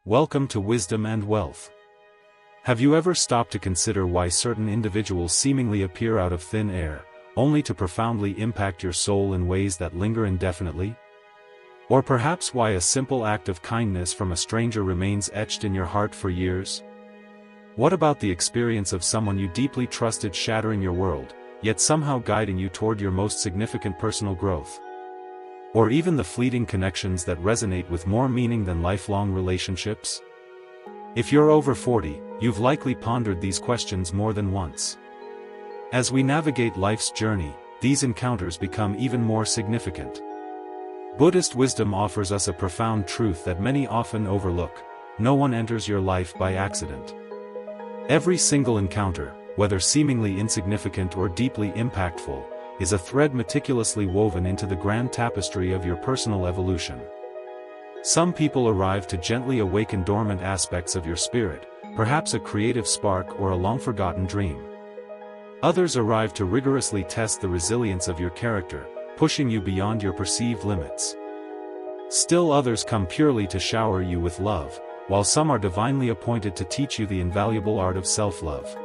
Welcome to Wisdom and Wealth. Have you ever stopped to consider why certain individuals seemingly appear out of thin air, only to profoundly impact your soul in ways that linger indefinitely? Or perhaps why a simple act of kindness from a stranger remains etched in your heart for years? What about the experience of someone you deeply trusted shattering your world, yet somehow guiding you toward your most significant personal growth? Or even the fleeting connections that resonate with more meaning than lifelong relationships? If you're over 40, you've likely pondered these questions more than once. As we navigate life's journey, these encounters become even more significant. Buddhist wisdom offers us a profound truth that many often overlook: no one enters your life by accident. Every single encounter, whether seemingly insignificant or deeply impactful, is a thread meticulously woven into the grand tapestry of your personal evolution. Some people arrive to gently awaken dormant aspects of your spirit, perhaps a creative spark or a long-forgotten dream. Others arrive to rigorously test the resilience of your character, pushing you beyond your perceived limits. Still others come purely to shower you with love, while some are divinely appointed to teach you the invaluable art of self-love.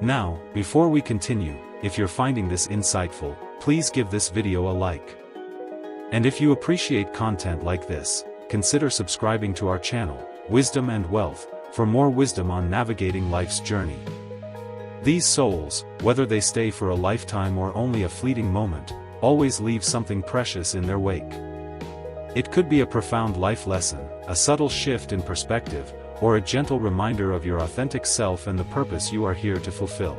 Now, before we continue, if you're finding this insightful, please give this video a like. And if you appreciate content like this, consider subscribing to our channel, Wisdom and Wealth, for more wisdom on navigating life's journey. These souls, whether they stay for a lifetime or only a fleeting moment, always leave something precious in their wake. It could be a profound life lesson, a subtle shift in perspective, or a gentle reminder of your authentic self and the purpose you are here to fulfill.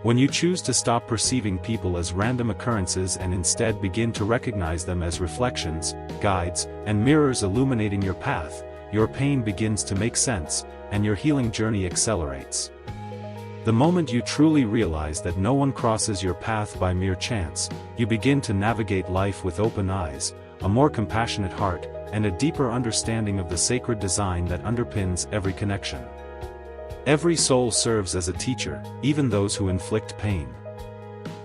When you choose to stop perceiving people as random occurrences and instead begin to recognize them as reflections, guides, and mirrors illuminating your path, your pain begins to make sense, and your healing journey accelerates. The moment you truly realize that no one crosses your path by mere chance, you begin to navigate life with open eyes, a more compassionate heart, and a deeper understanding of the sacred design that underpins every connection. Every soul serves as a teacher, even those who inflict pain.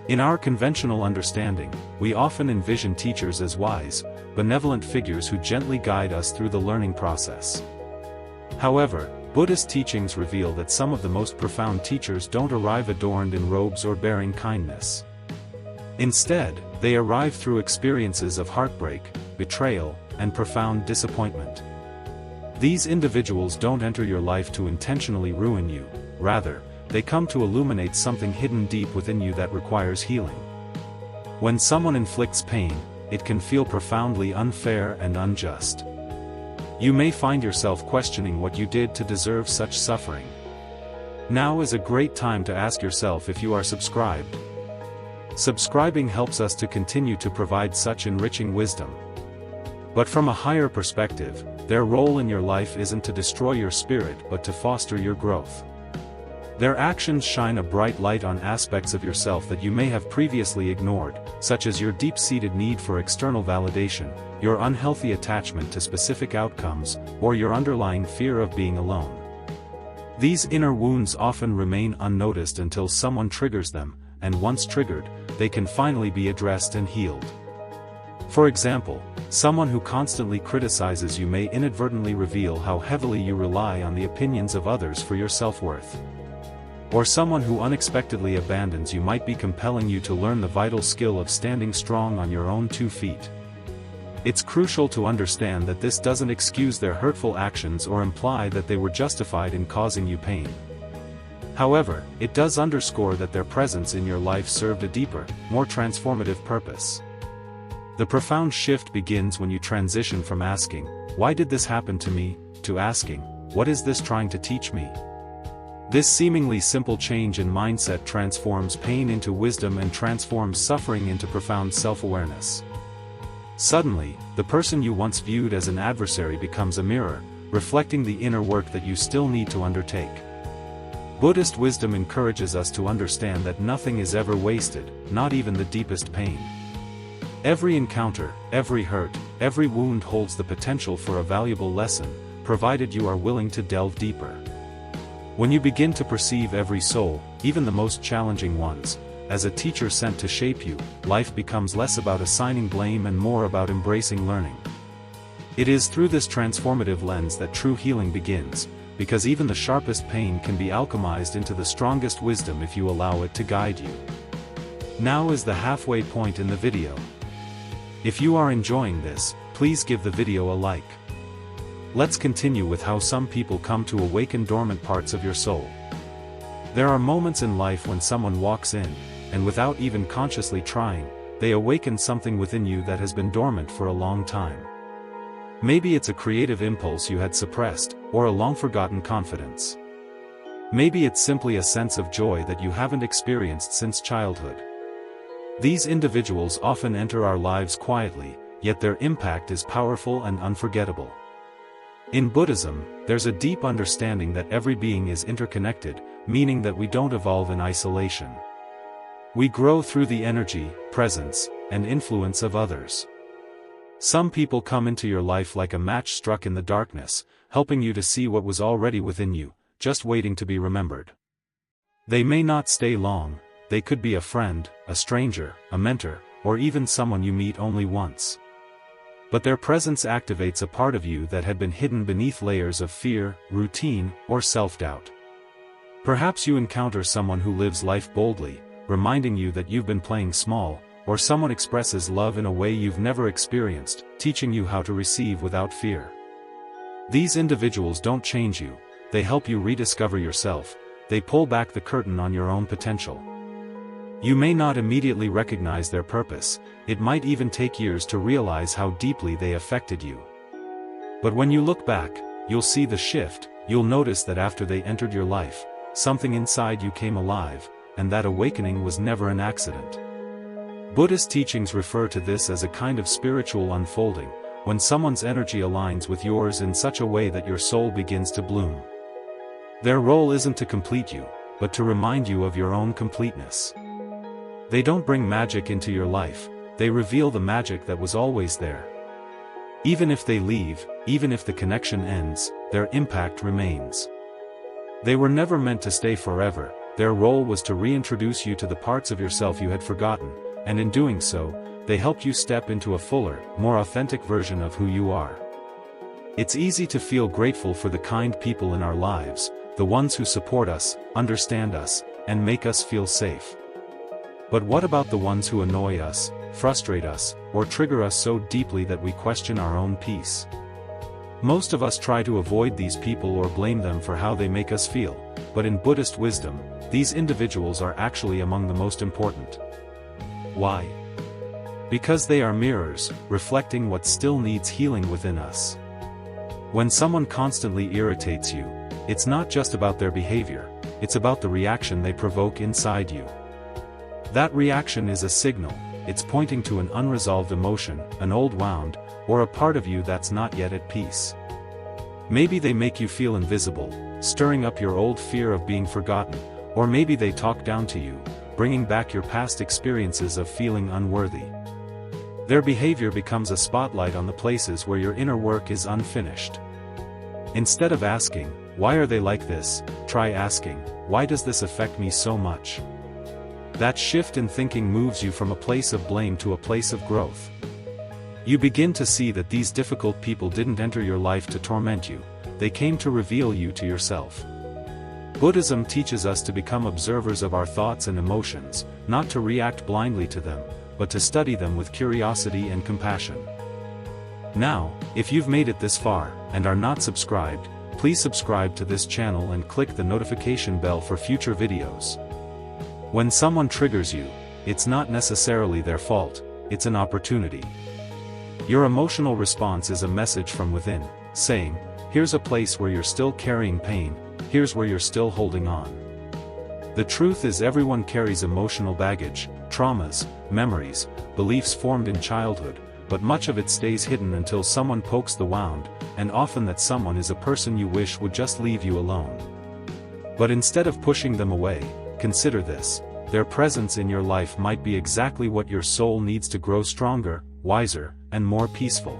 In our conventional understanding, we often envision teachers as wise, benevolent figures who gently guide us through the learning process. However, Buddhist teachings reveal that some of the most profound teachers don't arrive adorned in robes or bearing kindness. Instead, they arrive through experiences of heartbreak, betrayal, and profound disappointment. These individuals don't enter your life to intentionally ruin you, rather, they come to illuminate something hidden deep within you that requires healing. When someone inflicts pain, it can feel profoundly unfair and unjust. You may find yourself questioning what you did to deserve such suffering. Now is a great time to ask yourself if you are subscribed. Subscribing helps us to continue to provide such enriching wisdom. But from a higher perspective, their role in your life isn't to destroy your spirit but to foster your growth. Their actions shine a bright light on aspects of yourself that you may have previously ignored, such as your deep-seated need for external validation, your unhealthy attachment to specific outcomes, or your underlying fear of being alone. These inner wounds often remain unnoticed until someone triggers them, and once triggered, they can finally be addressed and healed. For example, someone who constantly criticizes you may inadvertently reveal how heavily you rely on the opinions of others for your self-worth. Or someone who unexpectedly abandons you might be compelling you to learn the vital skill of standing strong on your own 2 feet. It's crucial to understand that this doesn't excuse their hurtful actions or imply that they were justified in causing you pain. However, it does underscore that their presence in your life served a deeper, more transformative purpose. The profound shift begins when you transition from asking, "Why did this happen to me?" to asking, "What is this trying to teach me?" This seemingly simple change in mindset transforms pain into wisdom and transforms suffering into profound self-awareness. Suddenly, the person you once viewed as an adversary becomes a mirror, reflecting the inner work that you still need to undertake. Buddhist wisdom encourages us to understand that nothing is ever wasted, not even the deepest pain. Every encounter, every hurt, every wound holds the potential for a valuable lesson, provided you are willing to delve deeper. When you begin to perceive every soul, even the most challenging ones, as a teacher sent to shape you, life becomes less about assigning blame and more about embracing learning. It is through this transformative lens that true healing begins, because even the sharpest pain can be alchemized into the strongest wisdom if you allow it to guide you. Now is the halfway point in the video. If you are enjoying this, please give the video a like. Let's continue with how some people come to awaken dormant parts of your soul. There are moments in life when someone walks in, and without even consciously trying, they awaken something within you that has been dormant for a long time. Maybe it's a creative impulse you had suppressed, or a long-forgotten confidence. Maybe it's simply a sense of joy that you haven't experienced since childhood. These individuals often enter our lives quietly, yet their impact is powerful and unforgettable. In Buddhism, there's a deep understanding that every being is interconnected, meaning that we don't evolve in isolation. We grow through the energy, presence, and influence of others. Some people come into your life like a match struck in the darkness, helping you to see what was already within you, just waiting to be remembered. They may not stay long. They could be a friend, a stranger, a mentor, or even someone you meet only once. But their presence activates a part of you that had been hidden beneath layers of fear, routine, or self-doubt. Perhaps you encounter someone who lives life boldly, reminding you that you've been playing small, or someone expresses love in a way you've never experienced, teaching you how to receive without fear. These individuals don't change you, they help you rediscover yourself, they pull back the curtain on your own potential. You may not immediately recognize their purpose, it might even take years to realize how deeply they affected you. But when you look back, you'll see the shift, you'll notice that after they entered your life, something inside you came alive, and that awakening was never an accident. Buddhist teachings refer to this as a kind of spiritual unfolding, when someone's energy aligns with yours in such a way that your soul begins to bloom. Their role isn't to complete you, but to remind you of your own completeness. They don't bring magic into your life, they reveal the magic that was always there. Even if they leave, even if the connection ends, their impact remains. They were never meant to stay forever, their role was to reintroduce you to the parts of yourself you had forgotten, and in doing so, they helped you step into a fuller, more authentic version of who you are. It's easy to feel grateful for the kind people in our lives, the ones who support us, understand us, and make us feel safe. But what about the ones who annoy us, frustrate us, or trigger us so deeply that we question our own peace? Most of us try to avoid these people or blame them for how they make us feel, but in Buddhist wisdom, these individuals are actually among the most important. Why? Because they are mirrors, reflecting what still needs healing within us. When someone constantly irritates you, it's not just about their behavior, it's about the reaction they provoke inside you. That reaction is a signal, it's pointing to an unresolved emotion, an old wound, or a part of you that's not yet at peace. Maybe they make you feel invisible, stirring up your old fear of being forgotten, or maybe they talk down to you, bringing back your past experiences of feeling unworthy. Their behavior becomes a spotlight on the places where your inner work is unfinished. Instead of asking, "Why are they like this?" try asking, "Why does this affect me so much?" That shift in thinking moves you from a place of blame to a place of growth. You begin to see that these difficult people didn't enter your life to torment you, they came to reveal you to yourself. Buddhism teaches us to become observers of our thoughts and emotions, not to react blindly to them, but to study them with curiosity and compassion. Now, if you've made it this far, and are not subscribed, please subscribe to this channel and click the notification bell for future videos. When someone triggers you, it's not necessarily their fault, it's an opportunity. Your emotional response is a message from within, saying, "Here's a place where you're still carrying pain, here's where you're still holding on." The truth is everyone carries emotional baggage, traumas, memories, beliefs formed in childhood, but much of it stays hidden until someone pokes the wound, and often that someone is a person you wish would just leave you alone. But instead of pushing them away, consider this: their presence in your life might be exactly what your soul needs to grow stronger, wiser, and more peaceful.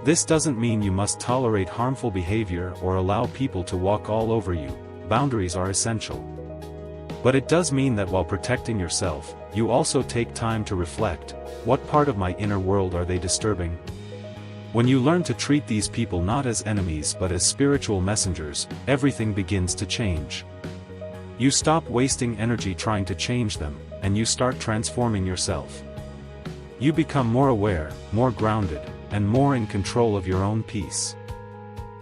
This doesn't mean you must tolerate harmful behavior or allow people to walk all over you, boundaries are essential. But it does mean that while protecting yourself, you also take time to reflect, what part of my inner world are they disturbing? When you learn to treat these people not as enemies but as spiritual messengers, everything begins to change. You stop wasting energy trying to change them, and you start transforming yourself. You become more aware, more grounded, and more in control of your own peace.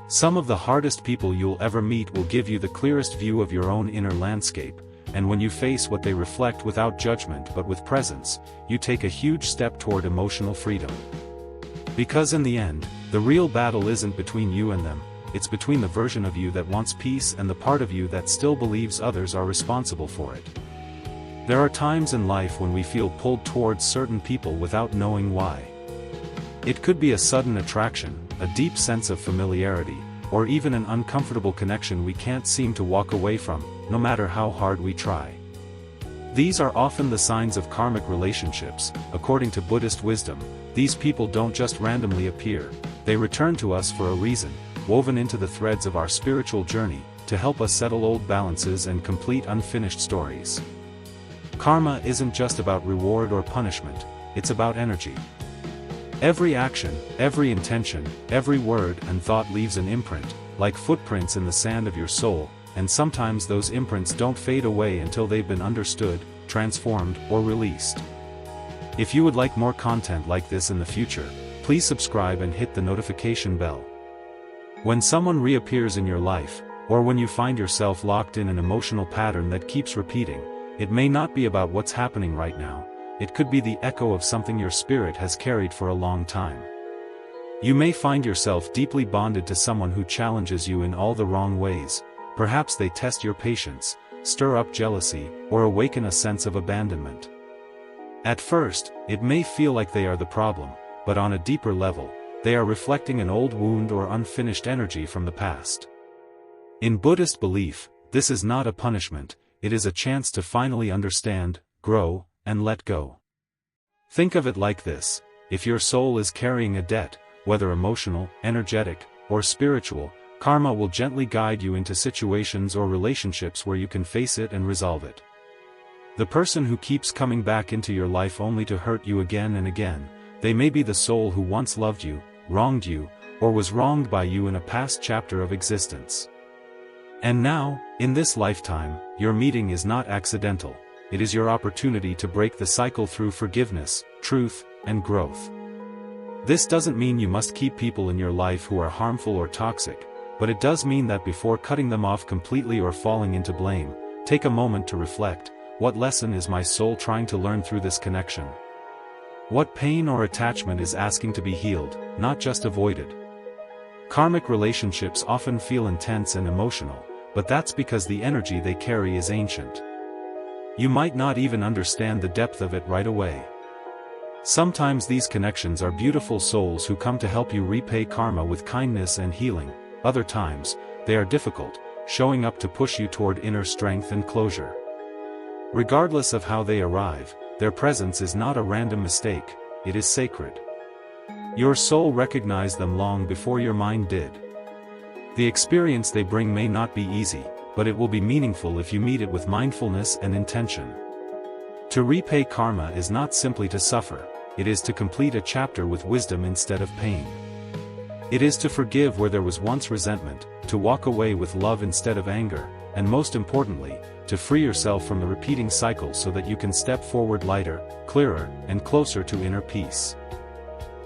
Some of the hardest people you'll ever meet will give you the clearest view of your own inner landscape, and when you face what they reflect without judgment but with presence, you take a huge step toward emotional freedom. Because in the end, the real battle isn't between you and them, it's between the version of you that wants peace and the part of you that still believes others are responsible for it. There are times in life when we feel pulled towards certain people without knowing why. It could be a sudden attraction, a deep sense of familiarity, or even an uncomfortable connection we can't seem to walk away from, no matter how hard we try. These are often the signs of karmic relationships. According to Buddhist wisdom, these people don't just randomly appear, they return to us for a reason, woven into the threads of our spiritual journey, to help us settle old balances and complete unfinished stories. Karma isn't just about reward or punishment, it's about energy. Every action, every intention, every word and thought leaves an imprint, like footprints in the sand of your soul, and sometimes those imprints don't fade away until they've been understood, transformed, or released. If you would like more content like this in the future, please subscribe and hit the notification bell. When someone reappears in your life, or when you find yourself locked in an emotional pattern that keeps repeating, it may not be about what's happening right now, it could be the echo of something your spirit has carried for a long time. You may find yourself deeply bonded to someone who challenges you in all the wrong ways. Perhaps they test your patience, stir up jealousy, or awaken a sense of abandonment. At first, it may feel like they are the problem, but on a deeper level, they are reflecting an old wound or unfinished energy from the past. In Buddhist belief, this is not a punishment, it is a chance to finally understand, grow, and let go. Think of it like this: if your soul is carrying a debt, whether emotional, energetic, or spiritual, karma will gently guide you into situations or relationships where you can face it and resolve it. The person who keeps coming back into your life only to hurt you again and again, they may be the soul who once loved you, wronged you, or was wronged by you in a past chapter of existence. And now, in this lifetime, your meeting is not accidental, it is your opportunity to break the cycle through forgiveness, truth, and growth. This doesn't mean you must keep people in your life who are harmful or toxic, but it does mean that before cutting them off completely or falling into blame, take a moment to reflect: what lesson is my soul trying to learn through this connection? What pain or attachment is asking to be healed, not just avoided? Karmic relationships often feel intense and emotional, but that's because the energy they carry is ancient. You might not even understand the depth of it right away. Sometimes these connections are beautiful souls who come to help you repay karma with kindness and healing. Other times, they are difficult, showing up to push you toward inner strength and closure. Regardless of how they arrive, their presence is not a random mistake, it is sacred. Your soul recognized them long before your mind did. The experience they bring may not be easy, but it will be meaningful if you meet it with mindfulness and intention. To repay karma is not simply to suffer, it is to complete a chapter with wisdom instead of pain. It is to forgive where there was once resentment, to walk away with love instead of anger, and most importantly, to free yourself from the repeating cycle so that you can step forward lighter, clearer, and closer to inner peace.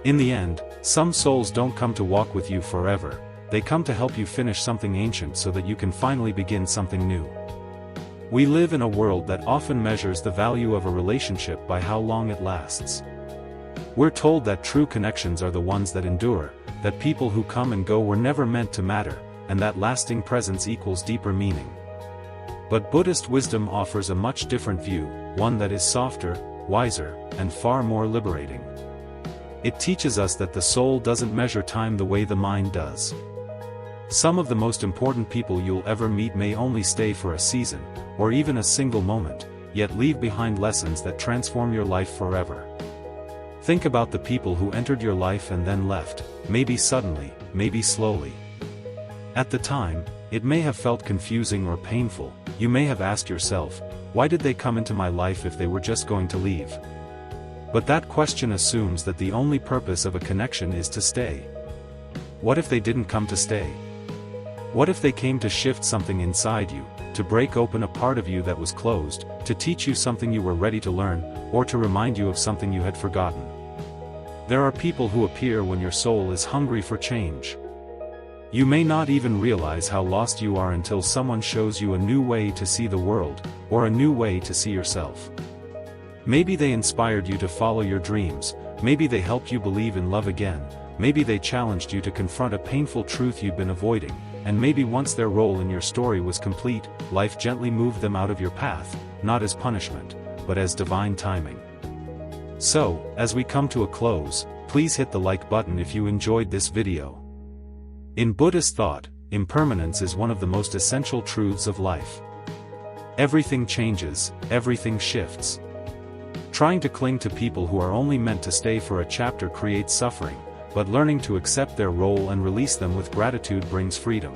In the end, some souls don't come to walk with you forever, they come to help you finish something ancient so that you can finally begin something new. We live in a world that often measures the value of a relationship by how long it lasts. We're told that true connections are the ones that endure, that people who come and go were never meant to matter, and that lasting presence equals deeper meaning. But Buddhist wisdom offers a much different view, one that is softer, wiser, and far more liberating. It teaches us that the soul doesn't measure time the way the mind does. Some of the most important people you'll ever meet may only stay for a season, or even a single moment, yet leave behind lessons that transform your life forever. Think about the people who entered your life and then left, maybe suddenly, maybe slowly. At the time, it may have felt confusing or painful. You may have asked yourself, why did they come into my life if they were just going to leave? But that question assumes that the only purpose of a connection is to stay. What if they didn't come to stay? What if they came to shift something inside you, to break open a part of you that was closed, to teach you something you were ready to learn, or to remind you of something you had forgotten? There are people who appear when your soul is hungry for change. You may not even realize how lost you are until someone shows you a new way to see the world, or a new way to see yourself. Maybe they inspired you to follow your dreams, maybe they helped you believe in love again, maybe they challenged you to confront a painful truth you'd been avoiding, and maybe once their role in your story was complete, life gently moved them out of your path, not as punishment, but as divine timing. So, as we come to a close, please hit the like button if you enjoyed this video. In Buddhist thought, impermanence is one of the most essential truths of life. Everything changes, everything shifts. Trying to cling to people who are only meant to stay for a chapter creates suffering, but learning to accept their role and release them with gratitude brings freedom.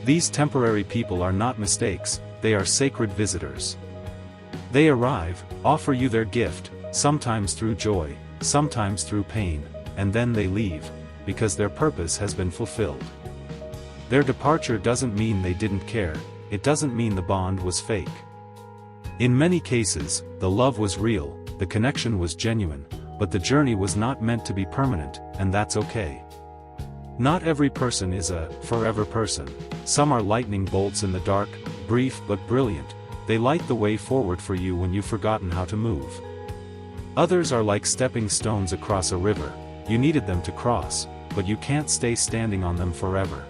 These temporary people are not mistakes, they are sacred visitors. They arrive, offer you their gift, sometimes through joy, sometimes through pain, and then they leave, because their purpose has been fulfilled. Their departure doesn't mean they didn't care, it doesn't mean the bond was fake. In many cases, the love was real, the connection was genuine, but the journey was not meant to be permanent, and that's okay. Not every person is a forever person. Some are lightning bolts in the dark, brief but brilliant, they light the way forward for you when you've forgotten how to move. Others are like stepping stones across a river, you needed them to cross, but you can't stay standing on them forever.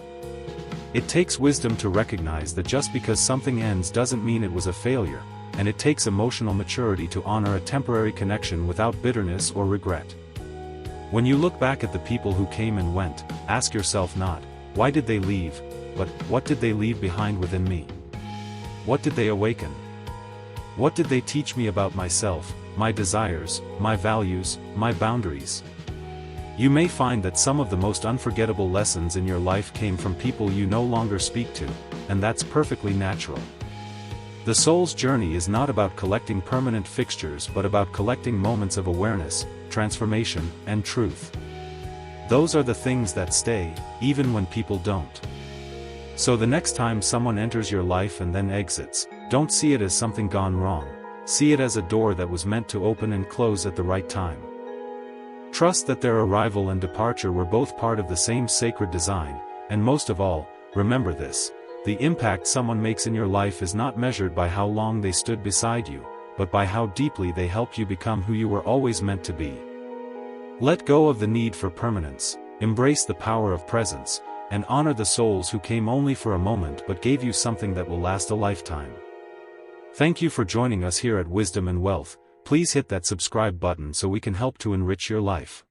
It takes wisdom to recognize that just because something ends doesn't mean it was a failure, and it takes emotional maturity to honor a temporary connection without bitterness or regret. When you look back at the people who came and went, ask yourself not, why did they leave, but what did they leave behind within me? What did they awaken? What did they teach me about myself, my desires, my values, my boundaries? You may find that some of the most unforgettable lessons in your life came from people you no longer speak to, and that's perfectly natural. The soul's journey is not about collecting permanent fixtures but about collecting moments of awareness, transformation, and truth. Those are the things that stay, even when people don't. So the next time someone enters your life and then exits, don't see it as something gone wrong, see it as a door that was meant to open and close at the right time. Trust that their arrival and departure were both part of the same sacred design, and most of all, remember this. The impact someone makes in your life is not measured by how long they stood beside you, but by how deeply they helped you become who you were always meant to be. Let go of the need for permanence, embrace the power of presence, and honor the souls who came only for a moment but gave you something that will last a lifetime. Thank you for joining us here at Wisdom and Wealth. Please hit that subscribe button so we can help to enrich your life.